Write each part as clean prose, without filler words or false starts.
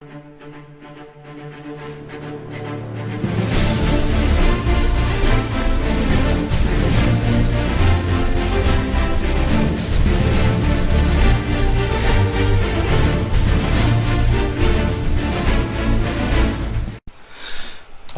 I've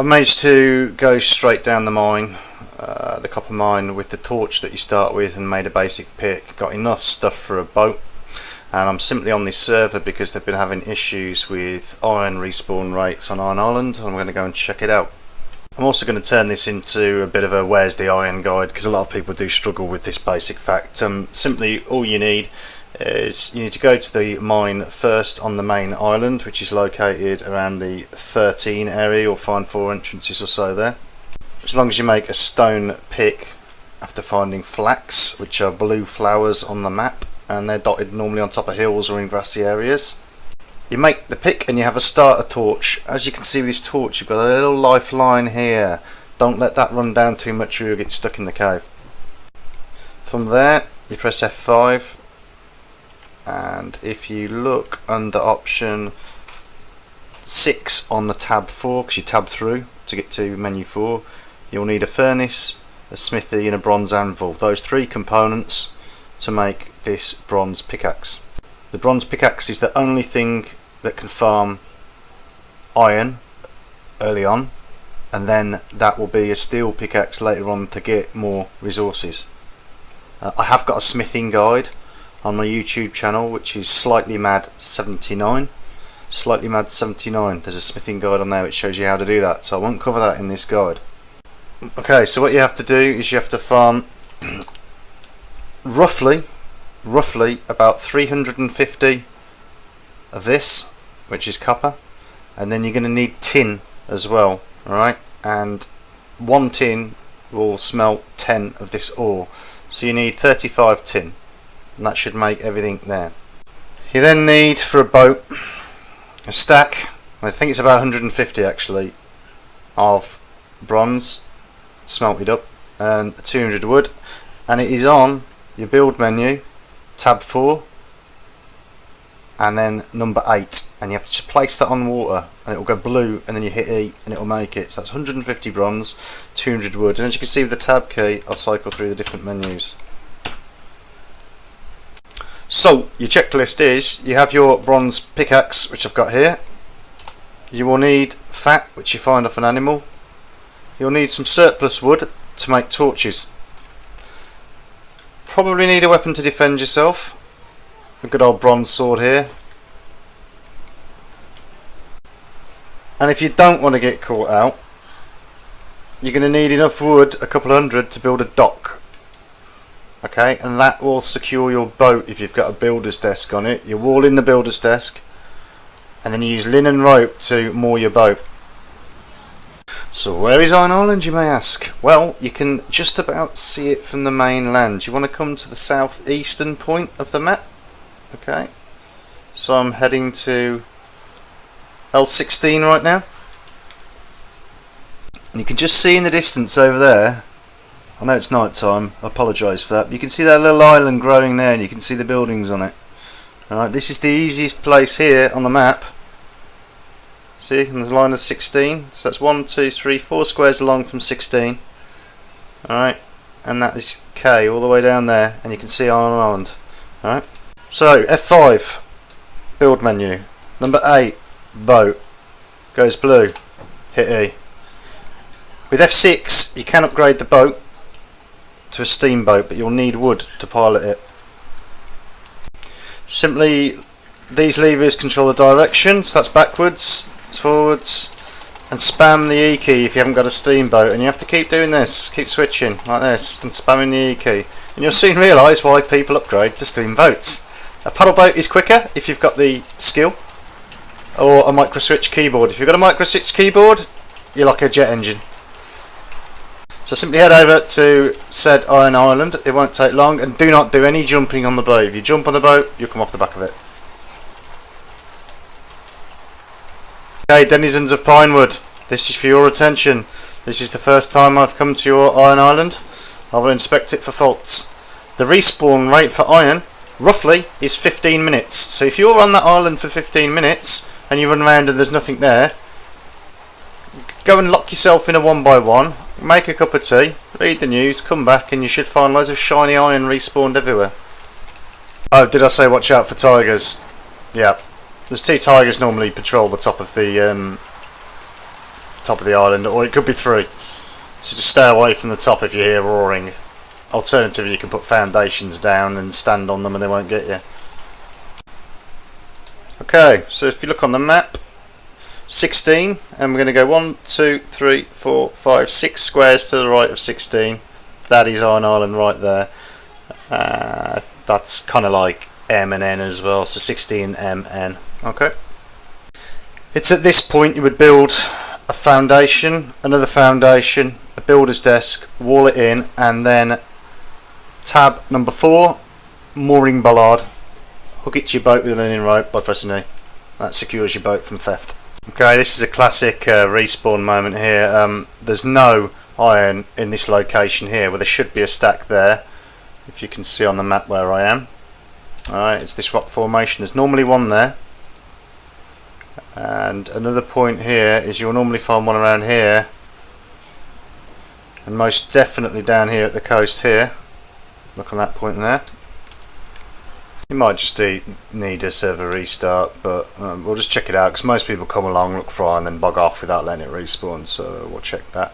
managed to go straight down the mine, the copper mine, with the torch that you start with, and made a basic pick. Got enough stuff for a boat, and I'm simply on this server because they've been having issues with iron respawn rates on Iron Island. I'm going to go and check it out. I'm also going to turn this into a bit of a where's the iron guide, because a lot of people do struggle with this basic fact. Simply all you need is you need to go to the mine first on the main island, which is located around the 13 area. You'll find 4 entrances or so there. As long as you make a stone pick after finding flax, which are blue flowers on the map, and they're dotted normally on top of hills or in grassy areas. You make the pick and you have a starter torch. As you can see with this torch, you've got a little lifeline here. Don't let that run down too much or you'll get stuck in the cave. From there you press F5, and if you look under option 6 on the tab 4, because you tab through to get to menu 4, you'll need a furnace, a smithy and a bronze anvil. Those 3 components to make this bronze pickaxe. The bronze pickaxe is the only thing that can farm iron early on, and then that will be a steel pickaxe later on to get more resources. I have got a smithing guide on my YouTube channel, which is Slightly Mad 79. Slightly Mad 79. There's a smithing guide on there which shows you how to do that, so I won't cover that in this guide. Okay, so what you have to do is you have to farm roughly about 350 of this, which is copper, and then you're going to need tin as well. Alright, and 1 tin will smelt 10 of this ore, so you need 35 tin, and that should make everything there. You then need, for a boat, a stack, I think it's about 150 actually, of bronze smelted up, and 200 wood, and it is on your build menu, tab 4, and then number 8, and you have to just place that on water and it will go blue, and then you hit E and it will make it. So that's 150 bronze, 200 wood, and as you can see with the tab key, I'll cycle through the different menus. So your checklist is, you have your bronze pickaxe, which I've got here. You will need fat, which you find off an animal. You'll need some surplus wood to make torches. Probably need a weapon to defend yourself. A good old bronze sword here. And if you don't want to get caught out, you're going to need enough wood, a couple hundred, to build a dock. Okay, and that will secure your boat if you've got a builder's desk on it. You wall in the builder's desk, and then you use linen rope to moor your boat. So where is Iron Island, you may ask? Well, you can just about see it from the mainland. You want to come to the southeastern point of the map. Okay, so I'm heading to L16 right now, and you can just see in the distance over there, I know it's night time, I apologise for that, but you can see that little island growing there, and you can see the buildings on it. Alright, this is the easiest place here on the map. See, in the line of 16, so that's 1, 2, 3, 4 squares along from 16. Alright, and that is K all the way down there, and you can see Iron Island. Alright, so F5, build menu, number 8, boat, goes blue, hit E. With F6 you can upgrade the boat to a steamboat, but you'll need wood to pilot it. Simply, these levers control the direction, so that's backwards, forwards, and spam the E key if you haven't got a steamboat, and you have to keep doing this, keep switching like this and spamming the E key, and you'll soon realise why people upgrade to steamboats. A paddle boat is quicker if you've got the skill, or a micro switch keyboard. If you've got a micro switch keyboard, you're like a jet engine. So simply head over to said Iron Island, it won't take long, and do not do any jumping on the boat. If you jump on the boat, you'll come off the back of it. Okay, denizens of Pinewood, this is for your attention. This is the first time I've come to your Iron Island. I will inspect it for faults. The respawn rate for iron, roughly, is 15 minutes. So if you're on that island for 15 minutes, and you run around and there's nothing there, go and lock yourself in a 1x1, make a cup of tea, read the news, come back, and you should find loads of shiny iron respawned everywhere. Oh, did I say watch out for tigers? Yeah, there's 2 tigers normally patrol the top of the island, or it could be 3. So just stay away from the top if you hear roaring. Alternatively, you can put foundations down and stand on them and they won't get you. Okay, so if you look on the map, 16, and we're going to go 1, 2, 3, 4, 5, 6 squares to the right of 16. That is Iron Island right there. That's kind of like M and N as well, so 16 M N. Okay. It's at this point you would build a foundation, another foundation, a builder's desk, wall it in, and then tab number 4, mooring bollard. Hook it to your boat with a linen rope by pressing E. That secures your boat from theft. Okay, this is a classic respawn moment here. There's no iron in this location here, where there should be a stack there, if you can see on the map where I am. Alright, it's this rock formation. There's normally one there. And another point here is you'll normally find one around here, and most definitely down here at the coast here. Look on that point there. You might just need a server restart, but we'll just check it out, because most people come along, look for iron, and then bug off without letting it respawn, so we'll check that.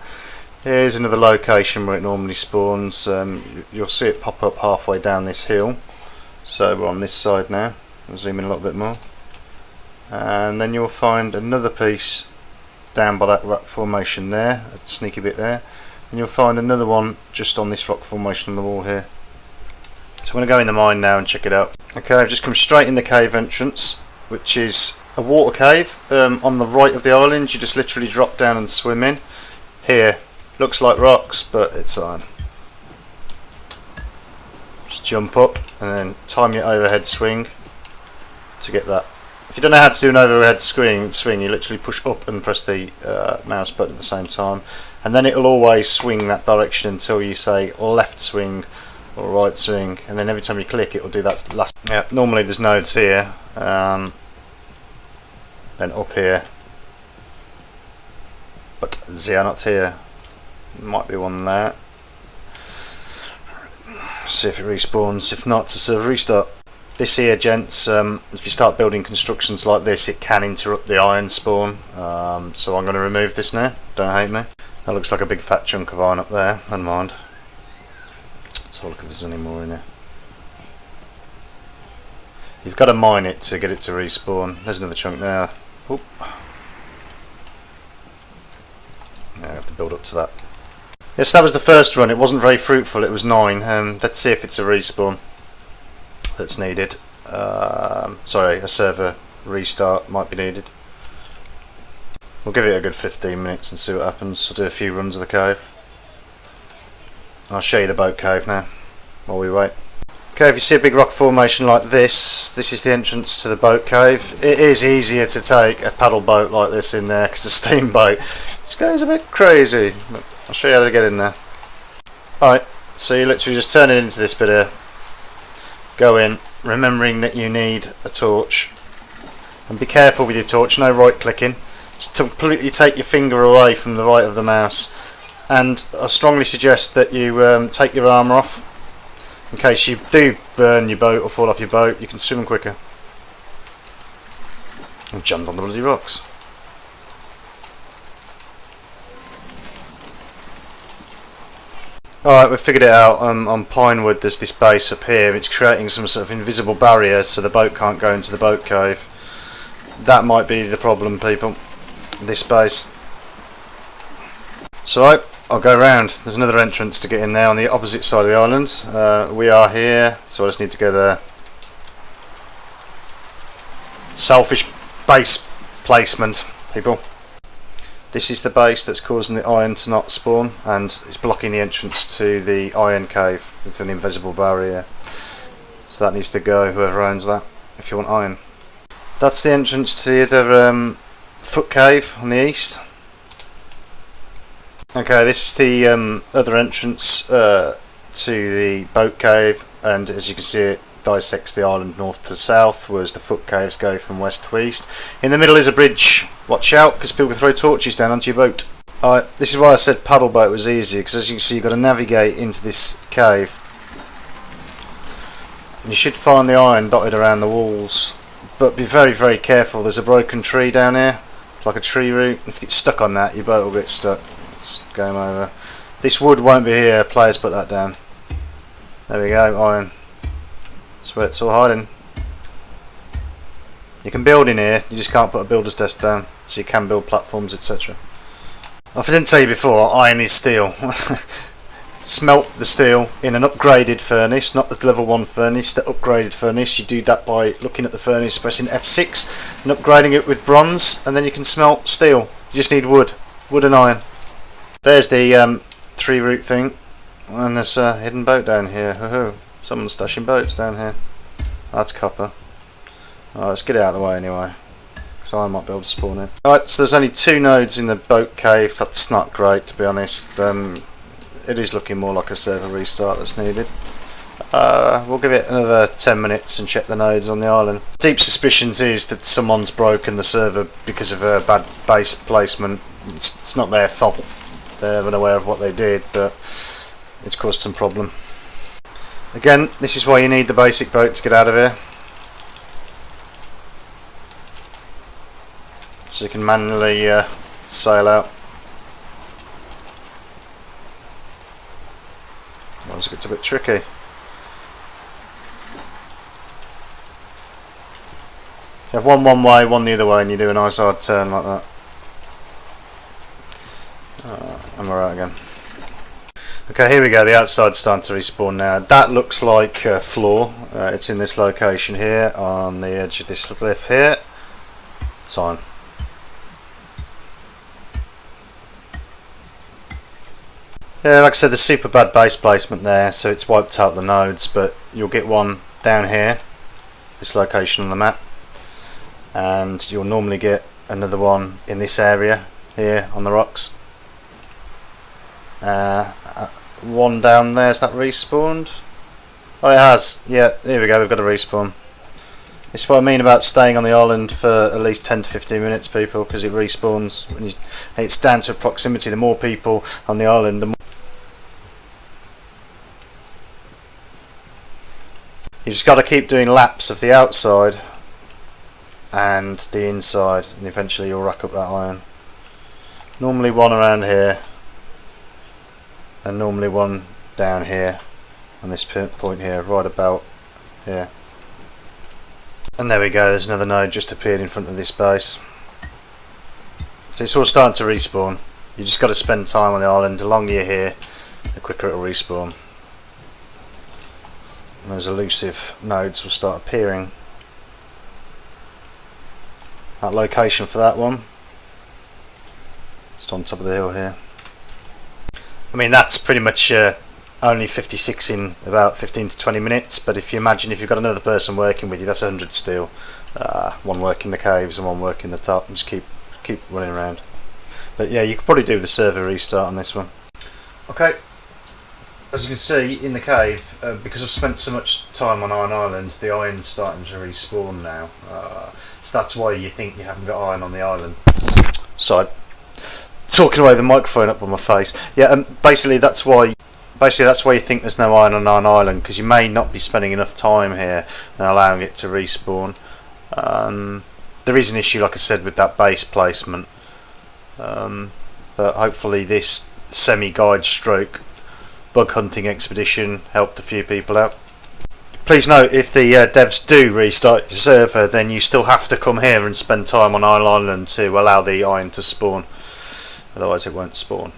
Here's another location where it normally spawns. You'll see it pop up halfway down this hill. So we're on this side now. I'll zoom in a little bit more. And then you'll find another piece down by that rock formation there, a sneaky bit there. And you'll find another one just on this rock formation on the wall here. So I'm going to go in the mine now and check it out. Okay, I've just come straight in the cave entrance, which is a water cave on the right of the island. You just literally drop down and swim in. Here, looks like rocks, but it's iron. Just jump up and then time your overhead swing to get that. If you don't know how to do an overhead swing, you literally push up and press the mouse button at the same time, and then it'll always swing that direction until you say left swing or right swing, and then every time you click it'll do that last. Yeah, normally there's nodes here, then up here, but they're not here. Might be one there. See if it respawns. If not, to server restart. This here, gents, if you start building constructions like this, it can interrupt the iron spawn. So I'm going to remove this now. Don't hate me. That looks like a big fat chunk of iron up there. Never mind. Let's have a look if there's any more in there. You've got to mine it to get it to respawn. There's another chunk there. Oop. Yeah, I have to build up to that. Yes, that was the first run. It wasn't very fruitful. It was 9. Let's see if it's a respawn that's needed. Sorry, a server restart might be needed. We'll give it a good 15 minutes and see what happens. I'll do a few runs of the cave. I'll show you the boat cave now while we wait. Okay, if you see a big rock formation like this is the entrance to the boat cave. It is easier to take a paddle boat like this in there, because a steamboat this goes a bit crazy. But I'll show you how to get in there. Alright, so you literally just turn it into this bit here. Go in, remembering that you need a torch. And be careful with your torch, no right clicking. Just completely take your finger away from the right of the mouse. And I strongly suggest that you take your armour off. In case you do burn your boat or fall off your boat, you can swim quicker. I've jumped on the bloody rocks. Alright, we've figured it out. On Pinewood there's this base up here. It's creating some sort of invisible barrier so the boat can't go into the boat cave. That might be the problem, people. This base. So I'll go round. There's another entrance to get in there on the opposite side of the island. We are here, so I just need to go there. Selfish base placement, people. This is the base that's causing the iron to not spawn, and it's blocking the entrance to the iron cave with an invisible barrier. So that needs to go, whoever owns that, if you want iron. That's the entrance to the other foot cave on the east. Okay, this is the other entrance to the boat cave, and as you can see it dissects the island north to south, whereas the foot caves go from west to east. In the middle is a bridge. Watch out, because people throw torches down onto your boat. Alright, this is why I said paddle boat was easy, because as you can see you've got to navigate into this cave. And you should find the iron dotted around the walls. But be very, very careful. There's a broken tree down here, like a tree root. If you get stuck on that, your boat will get stuck. It's game over. This wood won't be here. Players put that down. There we go, iron. That's where it's all hiding. You can build in here, you just can't put a builder's desk down. So you can build platforms, etc. If I didn't tell you before, iron is steel. Smelt the steel in an upgraded furnace, not the level 1 furnace, the upgraded furnace. You do that by looking at the furnace, pressing F6 and upgrading it with bronze, and then you can smelt steel. You just need wood and iron. There's the tree root thing, and there's a hidden boat down here. Someone's stashing boats down here. That's copper. Alright, let's get it out of the way anyway, because I might be able to spawn it. Alright, so there's only 2 nodes in the boat cave. That's not great, to be honest. It is looking more like a server restart that's needed. We'll give it another 10 minutes and check the nodes on the island. Deep suspicions is that someone's broken the server because of a bad base placement. It's not their fault. They're unaware of what they did, but it's caused some problem. Again, this is why you need the basic boat to get out of here. So you can manually sail out. Otherwise it gets a bit tricky. You have one way, one the other way, and you do a nice hard turn like that. And we're out again. Okay, here we go. The outside's starting to respawn now. That looks like a floor. It's in this location here, on the edge of this cliff here. Time. Yeah, like I said, there's super bad base placement there, so it's wiped out the nodes, but you'll get one down here, this location on the map, and you'll normally get another one in this area here on the rocks. One down there, is that respawned? Oh, it has. Yeah, here we go, we've got a respawn. This is what I mean about staying on the island for at least 10 to 15 minutes, people, because it respawns. It's down to proximity. The more people on the island, the more. You just got to keep doing laps of the outside and the inside, and eventually you'll rack up that iron. Normally one around here, and normally one down here on this point here, right about here. And there we go, there's another node just appeared in front of this base. So it's all starting to respawn. You just got to spend time on the island. The longer you're here, the quicker it'll respawn. And those elusive nodes will start appearing. That location for that one, just on top of the hill here. I mean, that's pretty much only 56 in about 15 to 20 minutes, but if you imagine if you've got another person working with you, that's 100 steel. One working the caves and one working the top, and just keep running around. But yeah, you could probably do the server restart on this one. Okay, as you can see in the cave, because I've spent so much time on Iron Island, the iron's starting to respawn now. So that's why you think you haven't got iron on the island. So, talking away the microphone up on my face. Yeah, basically that's why you think there's no iron on Iron Island, because you may not be spending enough time here and allowing it to respawn. There is an issue, like I said, with that base placement. But hopefully this semi-guide stroke bug hunting expedition helped a few people out. Please note, if the devs do restart your server, then you still have to come here and spend time on Iron Island to allow the iron to spawn. Otherwise it won't spawn.